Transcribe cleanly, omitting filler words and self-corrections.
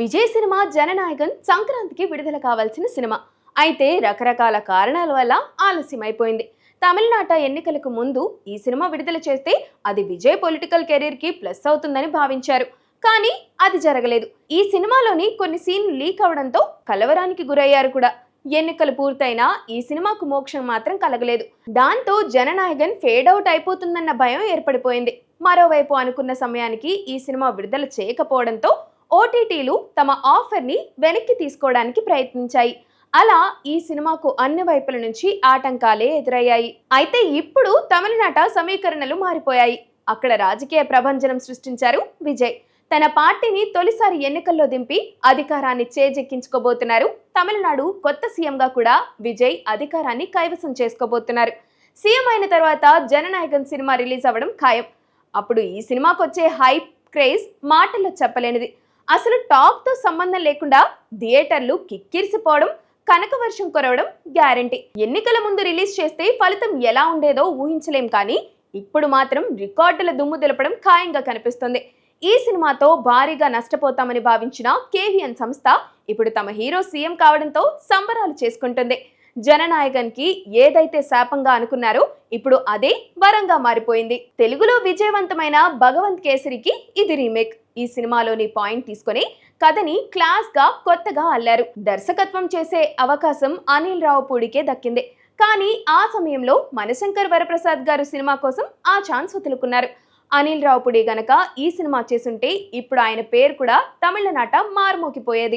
Vijay cinema Jana Nayagan సంక్రాంతికి విడుదల కావాల్సిన సినిమా. అయితే రకరకాల కారణాల వల్ల ఆలస్యమైపోయింది. తమిళనాట ఎన్నికలకు ముందు ఈ సినిమా విడుదల చేస్తే అది విజయ్ పొలిటికల్ కెరీర్ కి ప్లస్ అవుతుందని భావించారు. కానీ అది జరగలేదు. ఈ సినిమాలోని కొన్ని సీన్లు లీక్ అవడంతో కలవరానికి గురయ్యారు కూడా. ఎన్నికలు పూర్తయినా ఈ సినిమాకు మోక్షం మాత్రం కలగలేదు. దాంతో జననాయకన్ ఫేడ్ అవుట్ అయిపోతుందన్న భయం ఏర్పడిపోయింది. మరోవైపు అనుకున్న సమయానికి ఈ సినిమా విడుదల చేయకపోవడంతో ఓటీటీలు తమ ఆఫర్ని వెనక్కి తీసుకోవడానికి ప్రయత్నించాయి. అలా ఈ సినిమాకు అన్ని వైపుల నుంచి ఆటంకాలే ఎదురయ్యాయి. అయితే ఇప్పుడు తమిళనాట సమీకరణలు మారిపోయాయి. అక్కడ రాజకీయ ప్రభంజనం సృష్టించారు విజయ్. తన పార్టీని తొలిసారి ఎన్నికల్లో దింపి అధికారాన్ని చేజెక్కించుకోబోతున్నారు. తమిళనాడు కొత్త సీఎంగా కూడా విజయ్ అధికారాన్ని కైవసం చేసుకోబోతున్నారు. సీఎం అయిన తర్వాత జననాయకన్ సినిమా రిలీజ్ అవ్వడం ఖాయం. అప్పుడు ఈ సినిమాకు వచ్చే హైప్, క్రేజ్ మాటల్లో చెప్పలేనిది. అసలు టాక్ తో సంబంధం లేకుండా థియేటర్లు కిక్కిరిసిపోవడం, కనక వర్షం కురవడం గ్యారంటీ. ఎన్నికల ముందు రిలీజ్ చేస్తే ఫలితం ఎలా ఉండేదో ఊహించలేం, కానీ ఇప్పుడు మాత్రం రికార్డుల దుమ్ము దులపడం ఖాయంగా కనిపిస్తుంది. ఈ సినిమాతో భారీగా నష్టపోతామని భావించిన కేవిఎన్ సంస్థ ఇప్పుడు తమ హీరో సీఎం కావడంతో సంబరాలు చేసుకుంటుంది. జననాయకన్ కి ఏదైతే శాపంగా అనుకున్నారో ఇప్పుడు అదే వరంగా మారిపోయింది. తెలుగులో విజయవంతమైన భగవంత్ కేసరికి ఇది రీమేక్. ఈ సినిమాలోని పాయింట్ తీసుకొని కథని క్లాస్ గా కొత్తగా అల్లారు. దర్శకత్వం చేసే అవకాశం అనిల్ రావుపూడికే దక్కింది. కానీ ఆ సమయంలో మనశంకర్ వరప్రసాద్ గారు సినిమా కోసం ఆ ఛాన్స్ వదులుకున్నారు. అనిల్ రావుపూడి గనక ఈ సినిమా చేసుంటే ఇప్పుడు ఆయన పేరు కూడా తమిళనాట మారుమోగిపోయేది.